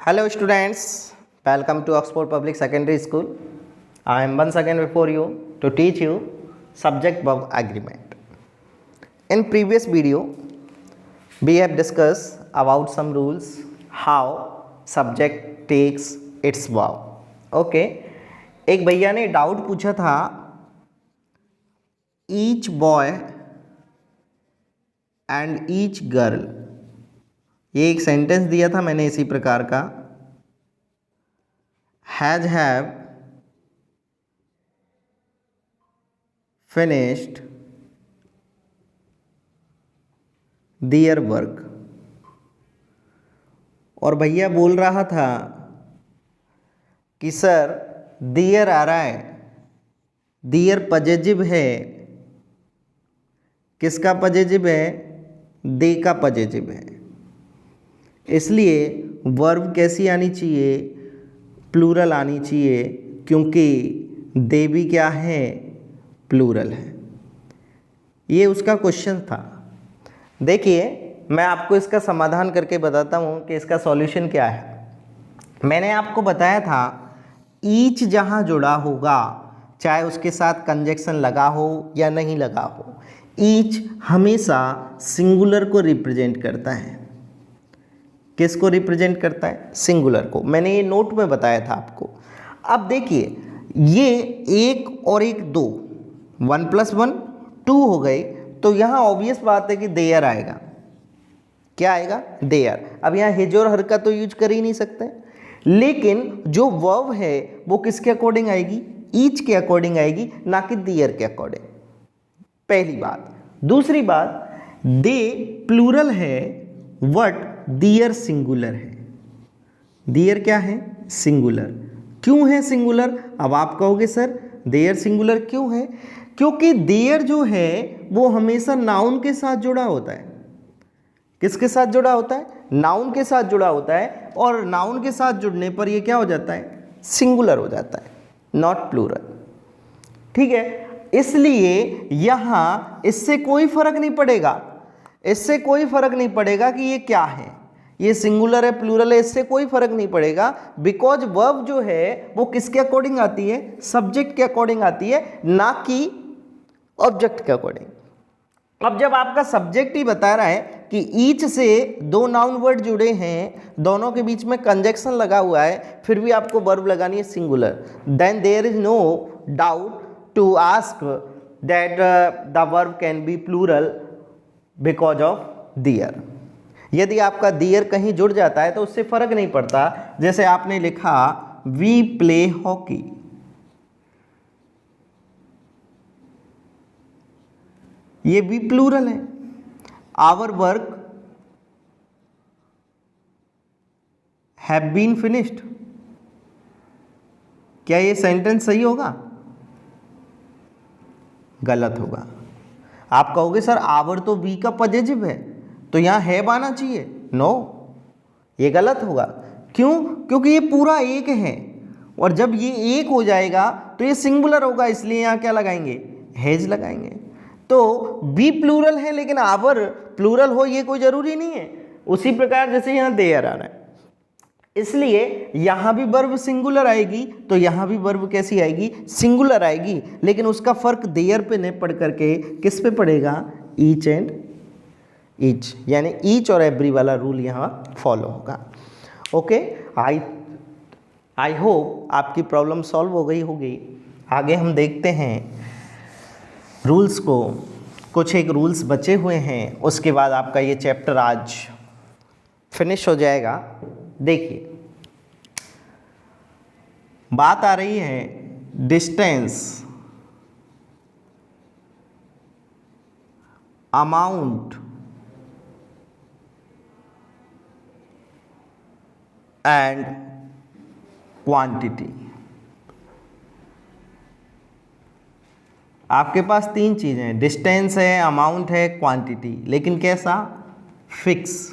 Hello students, welcome to Oxford Public Secondary School. I am once again before you to teach you subject verb agreement. In previous video, we have discussed about some rules how subject takes its verb. Okay, एक भैया ने doubt पूछा था each boy and each girl, ये एक sentence दिया था मैंने इसी प्रकार का, has have finished their work. और भैया बोल रहा था कि सर देयर आ रहा है, देयर पजेजिव है, किसका पजेजिव है? दे का पजेजिव है, इसलिए वर्ब कैसी आनी चाहिए? प्लूरल आनी चाहिए, क्योंकि दे भी क्या है? प्लूरल है। ये उसका क्वेश्चन था। देखिए मैं आपको इसका समाधान करके बताता हूँ कि इसका सॉल्यूशन क्या है। मैंने आपको बताया था ईच जहाँ जुड़ा होगा, चाहे उसके साथ कंजक्शन लगा हो या नहीं लगा हो, ईच हमेशा सिंगुलर को रिप्रेजेंट करता है। किसको रिप्रेजेंट करता है? सिंगुलर को। मैंने ये नोट में बताया था आपको। अब देखिए ये एक और एक दो, 1 + 1 2 हो गए, तो यहाँ ऑब्वियस बात है कि देयर आएगा। क्या आएगा? देयर। अब यहाँ हिज और हर का तो यूज कर ही नहीं सकते, लेकिन जो वर्ब है वो किसके अकॉर्डिंग आएगी? ईच के अकॉर्डिंग आएगी, ना कि देयर के अकॉर्डिंग। पहली बात। दूसरी बात, दे प्लूरल है बट दियर सिंगुलर है। दियर क्या है? सिंगुलर। क्यों है सिंगुलर? अब आप कहोगे सर देयर सिंगुलर क्यों है? क्योंकि देयर जो है वो हमेशा नाउन के साथ जुड़ा होता है। किसके साथ जुड़ा होता है? नाउन के साथ जुड़ा होता है, और नाउन के साथ जुड़ने पर ये क्या हो जाता है? सिंगुलर हो जाता है, नॉट प्लूरल। ठीक है, इसलिए यहां इससे कोई फर्क नहीं पड़ेगा, इससे कोई फर्क नहीं पड़ेगा कि ये क्या है, ये सिंगुलर है प्लूरल है, इससे कोई फर्क नहीं पड़ेगा। बिकॉज वर्ब जो है वो किसके अकॉर्डिंग आती है? सब्जेक्ट के अकॉर्डिंग आती है, ना कि ऑब्जेक्ट के अकॉर्डिंग। अब जब आपका सब्जेक्ट ही बता रहा है कि ईच से दो नाउन वर्ड जुड़े हैं, दोनों के बीच में कंजक्शन लगा हुआ है, फिर भी आपको वर्ब लगानी है singular, then there is no doubt to ask that the verb can be plural because of there. यदि आपका दियर कहीं जुड़ जाता है तो उससे फर्क नहीं पड़ता। जैसे आपने लिखा वी प्ले हॉकी, ये भी प्लूरल है। Our work have been finished, क्या ये सेंटेंस सही होगा? गलत होगा। आप कहोगे सर आवर तो बी का पजेजिव है, तो यहाँ हैव आना चाहिए। नो, ये गलत होगा। क्यों? क्योंकि ये पूरा एक है, और जब ये एक हो जाएगा तो ये सिंगुलर होगा, इसलिए यहाँ क्या लगाएंगे? हैज लगाएंगे। तो बी प्लूरल है लेकिन आवर प्लूरल हो ये कोई जरूरी नहीं है। उसी प्रकार जैसे यहाँ देयर आ रहा है, इसलिए यहाँ भी वर्ब सिंगुलर आएगी, तो यहाँ भी वर्ब कैसी आएगी? सिंगुलर आएगी। लेकिन उसका फर्क देयर पे नहीं पड़ करके किस पे पड़ेगा? ईच एंड ईच, यानी ईच और एवरी वाला रूल यहाँ फॉलो होगा। ओके, आई होप आपकी प्रॉब्लम सॉल्व हो गई होगी। आगे हम देखते हैं रूल्स को। कुछ एक रूल्स बचे हुए हैं, उसके बाद आपका ये चैप्टर आज फिनिश हो जाएगा। देखिए बात आ रही है डिस्टेंस, अमाउंट एंड क्वांटिटी। आपके पास तीन चीज़ें हैं, डिस्टेंस है, अमाउंट है, क्वांटिटी, लेकिन कैसा? फिक्स।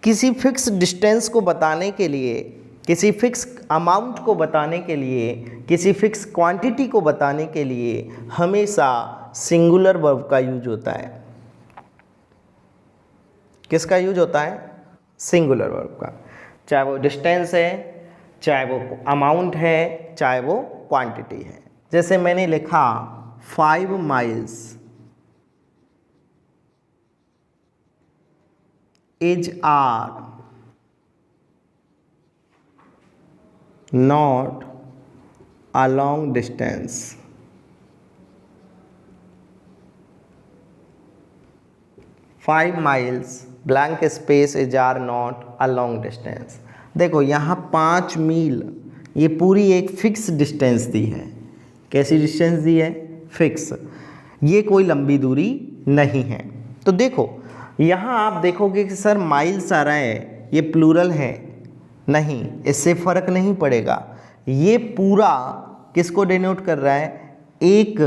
किसी फिक्स डिस्टेंस को बताने के लिए, किसी फिक्स अमाउंट को बताने के लिए, किसी फिक्स क्वांटिटी को बताने के लिए हमेशा सिंगुलर वर्ब का यूज होता है। किसका यूज होता है? सिंगुलर वर्ब का। चाहे वो डिस्टेंस है, चाहे वो अमाउंट है, चाहे वो क्वांटिटी है। जैसे मैंने लिखा 5 miles is are not a long distance। 5 miles blank space is are not a long distance। देखो यहाँ 5 मील ये पूरी एक फिक्स डिस्टेंस दी है। कैसी डिस्टेंस दी है? फिक्स। ये कोई लंबी दूरी नहीं है। तो देखो यहाँ आप देखोगे कि सर माइल्स आ रहा है, ये प्लूरल है, नहीं, इससे फ़र्क नहीं पड़ेगा। ये पूरा किसको डिनोट कर रहा है? एक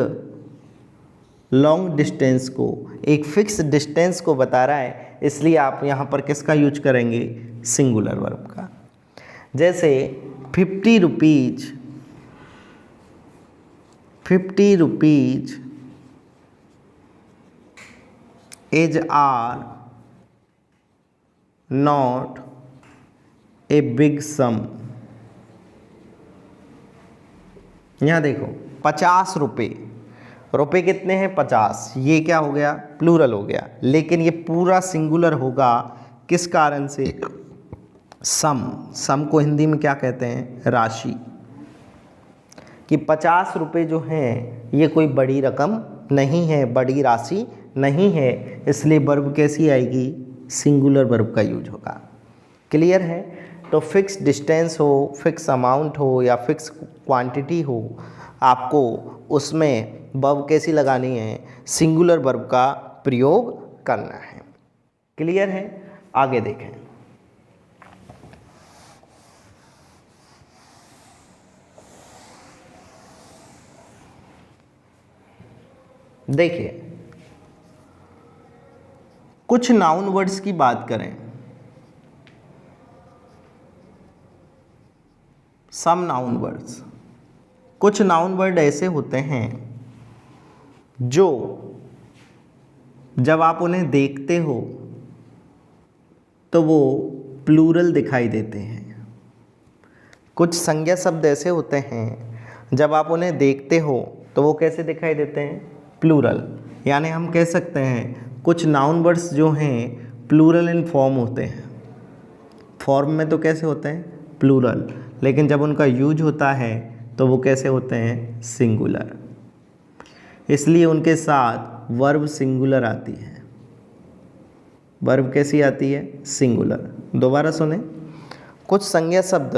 लॉन्ग डिस्टेंस को, एक फिक्स डिस्टेंस को बता रहा है, इसलिए आप यहाँ पर किसका यूज करेंगे? सिंगुलर वर्ब का। जैसे 50 rupees is are not a big sum. यहाँ देखो 50 रुपये कितने हैं? 50। ये क्या हो गया? प्लूरल हो गया। लेकिन ये पूरा सिंगुलर होगा किस कारण से? सम को हिंदी में क्या कहते हैं? राशि। कि 50 रुपये जो हैं ये कोई बड़ी रकम नहीं है, बड़ी राशि नहीं है, इसलिए वर्ब कैसी आएगी? सिंगुलर वर्ब का यूज होगा। क्लियर है? तो फिक्स डिस्टेंस हो, फिक्स अमाउंट हो या फिक्स क्वांटिटी हो, आपको उसमें वर्ब कैसी लगानी है? सिंगुलर वर्ब का प्रयोग करना है। क्लियर है? आगे देखें। देखिए कुछ नाउन वर्ड्स की बात करें। सम नाउन वर्ड्स, कुछ नाउन वर्ड ऐसे होते हैं जो जब आप उन्हें देखते हो तो वो प्लूरल दिखाई देते हैं। कुछ संज्ञा शब्द ऐसे होते हैं जब आप उन्हें देखते हो तो वो कैसे दिखाई देते हैं? प्लूरल। यानी हम कह सकते हैं कुछ नाउन वर्ड्स जो हैं प्लूरल इन फॉर्म होते हैं। फॉर्म में तो कैसे होते हैं? प्लूरल। लेकिन जब उनका यूज होता है तो वो कैसे होते हैं? सिंगुलर। इसलिए उनके साथ वर्ब सिंगुलर आती है। वर्ब कैसी आती है? सिंगुलर। दोबारा सुने। कुछ संज्ञा शब्द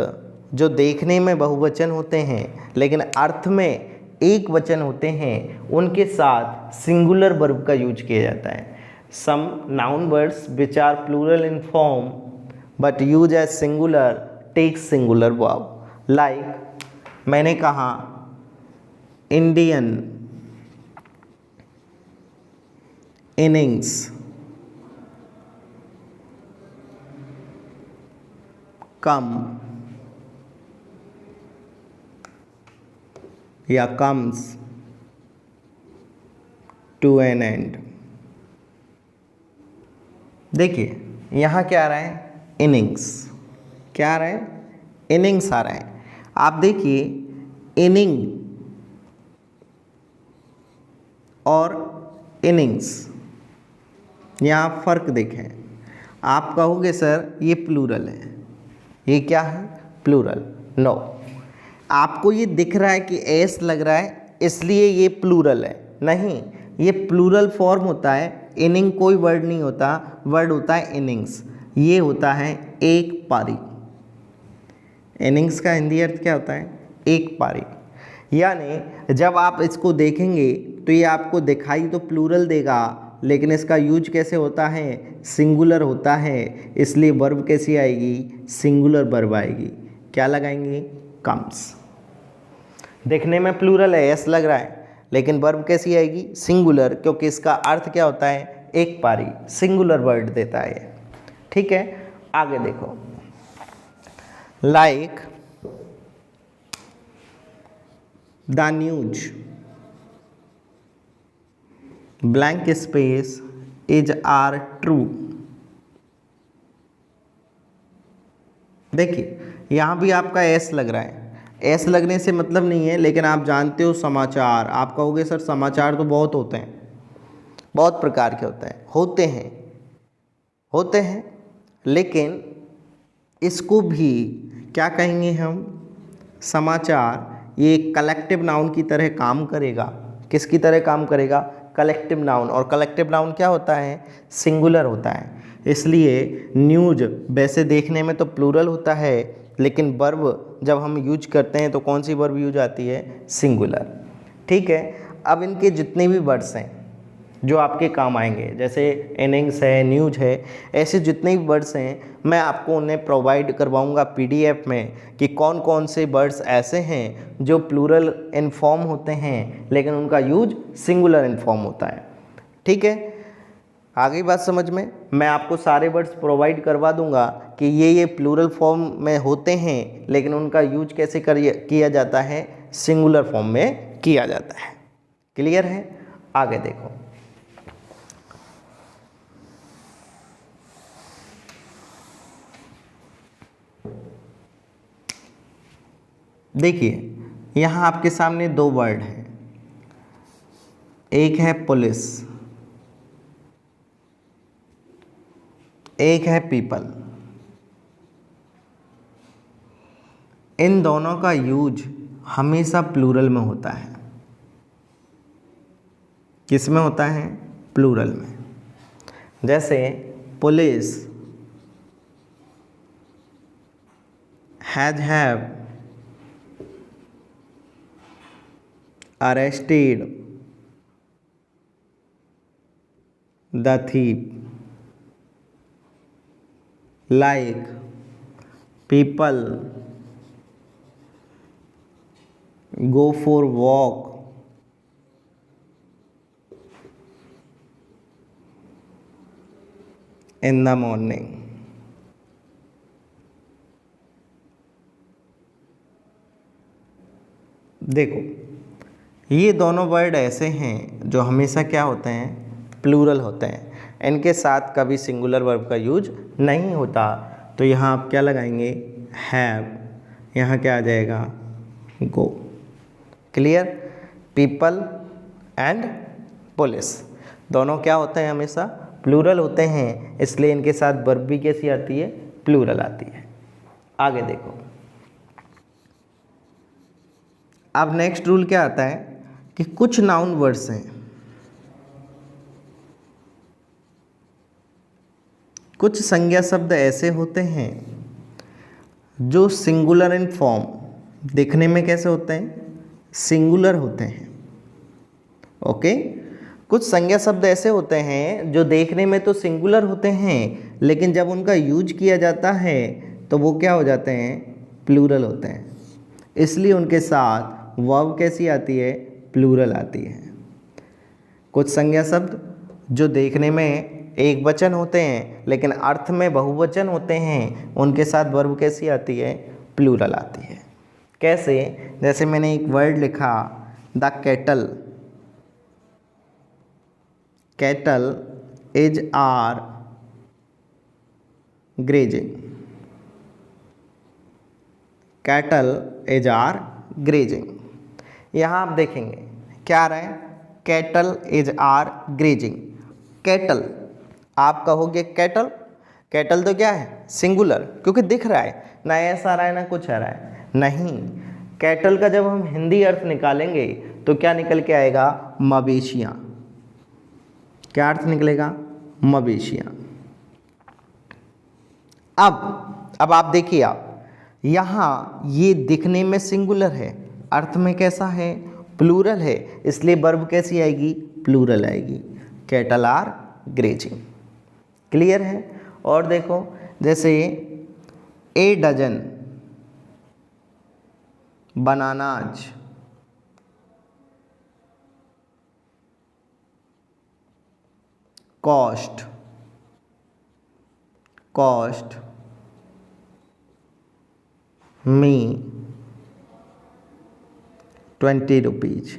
जो देखने में बहुवचन होते हैं लेकिन अर्थ में एक वचन होते हैं, उनके साथ सिंगुलर वर्ब का यूज किया जाता है। Some noun words which are plural in form but use as singular take singular verb. Like मैंने कहा इंडियन इनिंग्स कम या कम्स टू एन एंड। देखिए यहाँ क्या आ रहा है? इनिंग्स। क्या आ रहा है? इनिंग्स आ रहा है। आप देखिए इनिंग और इनिंग्स, यहाँ फ़र्क देखें। आप कहोगे सर ये प्लूरल है, ये क्या है? प्लूरल। नो, आपको ये दिख रहा है कि एस लग रहा है इसलिए ये प्लूरल है। नहीं, ये प्लूरल फॉर्म होता है। इनिंग कोई वर्ड नहीं होता, वर्ड होता है इनिंग्स। ये होता है एक पारी। इनिंग्स का हिंदी अर्थ क्या होता है? एक पारी। यानी जब आप इसको देखेंगे तो ये आपको दिखाई तो प्लूरल देगा, लेकिन इसका यूज कैसे होता है? सिंगुलर होता है। इसलिए वर्ब कैसी आएगी? सिंगुलर वर्ब आएगी। क्या लगाएंगे? कम्स। देखने में प्लूरल है, एस लग रहा है, लेकिन वर्ब कैसी आएगी? सिंगुलर, क्योंकि इसका अर्थ क्या होता है? एक पारी। सिंगुलर वर्ड देता है ये। ठीक है, आगे देखो। Like the news blank space is are true देखिए यहाँ भी आपका एस लग रहा है, एस लगने से मतलब नहीं है, लेकिन आप जानते हो समाचार, आप कहोगे सर समाचार तो बहुत होते हैं, बहुत प्रकार के होते हैं, लेकिन इसको भी क्या कहेंगे हम, समाचार ये कलेक्टिव नाउन की तरह काम करेगा। किसकी तरह काम करेगा? Collective noun. और कलेक्टिव नाउन क्या होता है? सिंगुलर होता है। इसलिए न्यूज वैसे देखने में तो प्लूरल होता है, लेकिन वर्ब जब हम यूज करते हैं तो कौन सी वर्ब यूज आती है? सिंगुलर। ठीक है, अब इनके जितने भी वर्ड्स हैं जो आपके काम आएंगे, जैसे इनिंग्स है, न्यूज है, ऐसे जितने भी वर्ड्स हैं मैं आपको उन्हें प्रोवाइड करवाऊंगा पीडीएफ में कि कौन कौन से वर्ड्स ऐसे हैं जो प्लूरल इन फॉर्म होते हैं लेकिन उनका यूज सिंगुलर इन फॉर्म होता है। ठीक है, आ गई बात समझ में? मैं आपको सारे वर्ड्स प्रोवाइड करवा दूंगा कि ये प्लूरल फॉर्म में होते हैं लेकिन उनका यूज कैसे किया जाता है? सिंगुलर फॉर्म में किया जाता है। क्लियर है? आगे देखो, देखिए यहाँ आपके सामने दो वर्ड हैं, एक है पुलिस, एक है पीपल। इन दोनों का यूज हमेशा प्लूरल में होता है। किस में होता है? प्लूरल में। जैसे police have arrested the thief, like people go for walk in the morning। देखो ये दोनों वर्ड ऐसे हैं जो हमेशा क्या होते हैं? प्लूरल होते हैं। इनके साथ कभी सिंगुलर वर्ब का यूज नहीं होता। तो यहाँ आप क्या लगाएंगे? हैव। यहाँ क्या आ जाएगा? गो। क्लियर? पीपल एंड पुलिस दोनों क्या होते हैं? हमेशा प्लूरल होते हैं, इसलिए इनके साथ वर्ब भी कैसी आती है? प्लूरल आती है। आगे देखो, अब नेक्स्ट रूल क्या आता है कि कुछ नाउन वर्ड्स हैं, कुछ संज्ञा शब्द ऐसे होते हैं जो सिंगुलर इन फॉर्म, दिखने में कैसे होते हैं? सिंगुलर होते हैं। ओके, कुछ संज्ञा शब्द ऐसे होते हैं जो देखने में तो सिंगुलर होते हैं लेकिन जब उनका यूज किया जाता है तो वो क्या हो जाते हैं? प्लूरल होते हैं। इसलिए उनके साथ वर्ब कैसी आती है? प्लूरल आती है। कुछ संज्ञा शब्द जो देखने में एक वचन होते हैं लेकिन अर्थ में बहुवचन होते हैं, उनके साथ वर्ब कैसी आती है? प्लूरल आती है। कैसे? जैसे मैंने एक वर्ड लिखा the cattle, cattle is are grazing, cattle is are grazing. यहाँ आप देखेंगे क्या आ रहा है? Cattle is are grazing. Cattle, आप कहोगे कैटल, कैटल तो क्या है? सिंगुलर, क्योंकि दिख रहा है, ना ऐसा आ रहा है ना कुछ आ रहा है। नहीं, कैटल का जब हम हिंदी अर्थ निकालेंगे तो क्या निकल के आएगा? मवेशियाँ। क्या अर्थ निकलेगा? मवेशियाँ। अब आप देखिए, आप यहाँ ये दिखने में सिंगुलर है, अर्थ में कैसा है? प्लूरल है, इसलिए वर्ब कैसी आएगी? प्लूरल आएगी। Cattle are grazing. क्लियर है? और देखो, जैसे a dozen bananas cost me 20 rupees.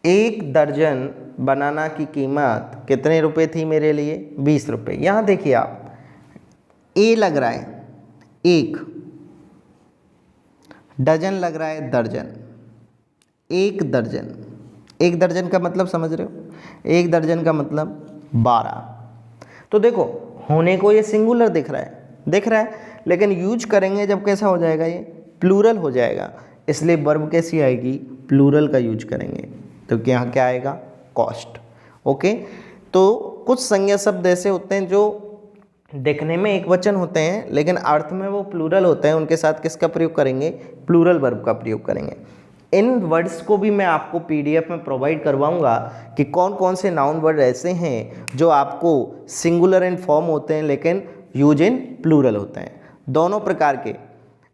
एक दर्जन बनाना की कीमत कितने रुपए थी मेरे लिए? 20 रुपये। यहाँ देखिए आप, ए लग रहा है एक, डजन लग रहा है दर्जन, एक दर्जन। एक दर्जन का मतलब समझ रहे हो, एक दर्जन का मतलब 12। तो देखो होने को ये सिंगुलर दिख रहा है, लेकिन यूज करेंगे जब कैसा हो जाएगा, ये प्लूरल हो जाएगा। इसलिए वर्ब कैसी आएगी, प्लूरल का यूज करेंगे। तो यहाँ क्या आएगा, कॉस्ट। ओके, तो कुछ संज्ञा शब्द ऐसे होते हैं जो देखने में एक वचन होते हैं लेकिन अर्थ में वो प्लूरल होते हैं, उनके साथ किसका प्रयोग करेंगे, प्लूरल वर्ब का प्रयोग करेंगे। इन वर्ड्स को भी मैं आपको पीडीएफ में प्रोवाइड करवाऊंगा कि कौन कौन से नाउन वर्ड ऐसे हैं जो आपको सिंगुलर इन फॉर्म होते हैं लेकिन यूज इन प्लूरल होते हैं। दोनों प्रकार के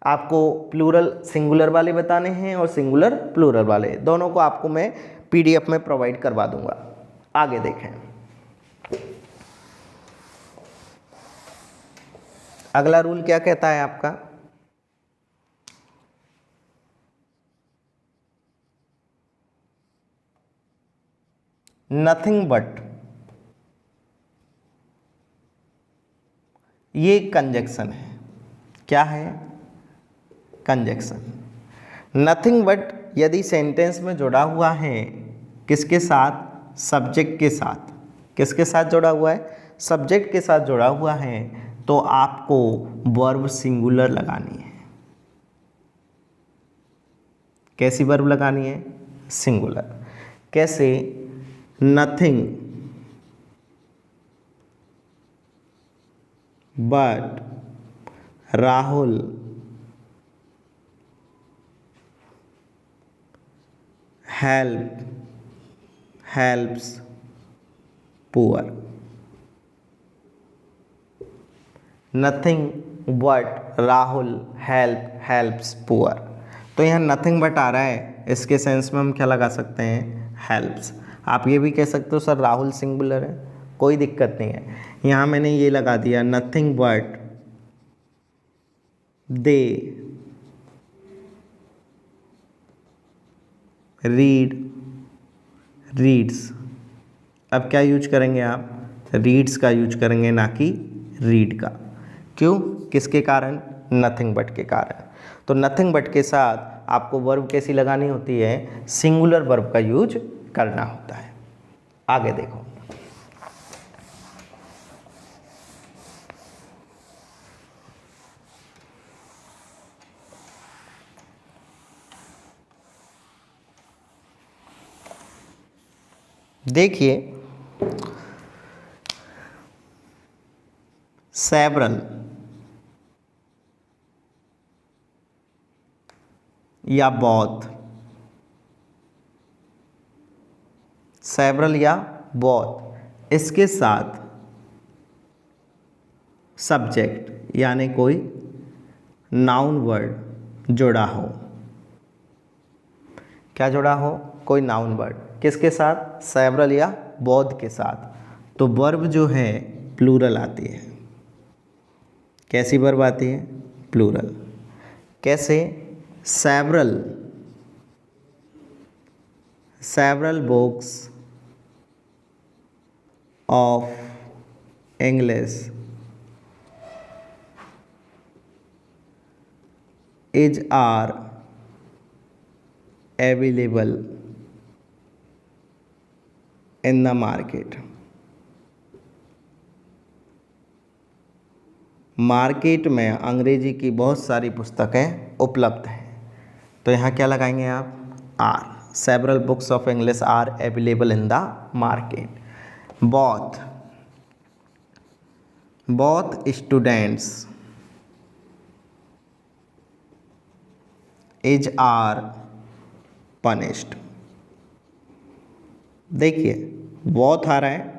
आपको प्लूरल सिंगुलर वाले बताने हैं और सिंगुलर प्लूरल वाले, दोनों को आपको मैं पीडीएफ में प्रोवाइड करवा दूंगा। आगे देखें, अगला रूल क्या कहता है आपका, नथिंग बट। ये कंजक्शन है, क्या है, कंजक्शन। नथिंग बट यदि सेंटेंस में जुड़ा हुआ है किसके साथ, सब्जेक्ट के साथ। किसके साथ जुड़ा हुआ है, सब्जेक्ट के साथ जुड़ा हुआ है, तो आपको वर्ब सिंगुलर लगानी है। कैसी वर्ब लगानी है, सिंगुलर। कैसे, nothing but Rahul helps poor. Nothing but Rahul helps poor. तो यहाँ नथिंग बट आ रहा है, इसके सेंस में हम क्या लगा सकते हैं, हेल्प्स। आप ये भी कह सकते हो सर राहुल सिंगुलर है, कोई दिक्कत नहीं है। यहाँ मैंने ये लगा दिया, नथिंग बट दे रीड्स। अब क्या यूज करेंगे आप, रीड्स का यूज करेंगे, ना कि रीड का। क्यों, किसके कारण, नथिंग बट के कारण। तो नथिंग बट के साथ आपको वर्ब कैसी लगानी होती है, सिंगुलर वर्ब का यूज करना होता है। आगे देखो, देखिए सेवरल या बहुत, सेवरल या बहुत, इसके साथ सब्जेक्ट यानी कोई नाउन वर्ड जुड़ा हो। क्या जुड़ा हो, कोई नाउन वर्ड, किसके साथ, सेवरल या बहुत के साथ, तो वर्ब जो है प्लूरल आती है। कैसी वर्ब आती है, प्लूरल। कैसे, several books of English is are available in the market. Market में अंग्रेजी की बहुत सारी पुस्तकें उपलब्ध हैं। तो यहाँ क्या लगाएंगे आप, are. Several books of English are available in the market. Both students is are punished. देखिए बोथ आ रहा है,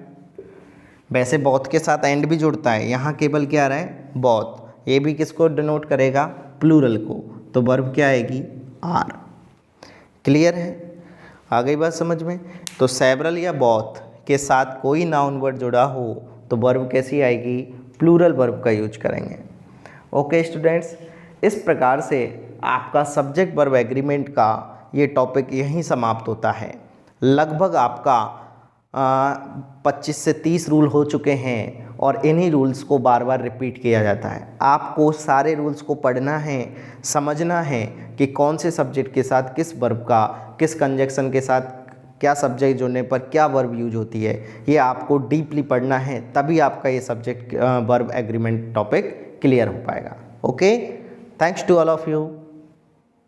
वैसे बोथ के साथ एंड भी जुड़ता है, यहाँ केवल क्या आ रहा है, बोथ। ये भी किसको डिनोट करेगा, प्लूरल को। तो वर्ब क्या आएगी, आर। क्लियर है, आ गई बात समझ में। तो सेवरल या बोथ के साथ कोई नाउन वर्ड जुड़ा हो तो वर्ब कैसी आएगी, प्लूरल वर्ब का यूज करेंगे। ओके स्टूडेंट्स, इस प्रकार से आपका सब्जेक्ट वर्ब एग्रीमेंट का ये टॉपिक यहीं समाप्त होता है। लगभग आपका 25 से 30 रूल हो चुके हैं और इन्हीं रूल्स को बार बार रिपीट किया जाता है। आपको सारे रूल्स को पढ़ना है, समझना है कि कौन से सब्जेक्ट के साथ किस वर्ब का, किस कंजक्शन के साथ क्या सब्जेक्ट जोड़ने पर क्या वर्ब यूज होती है, ये आपको डीपली पढ़ना है, तभी आपका ये subject verb agreement topic clear हो पाएगा। Okay, thanks to all of you.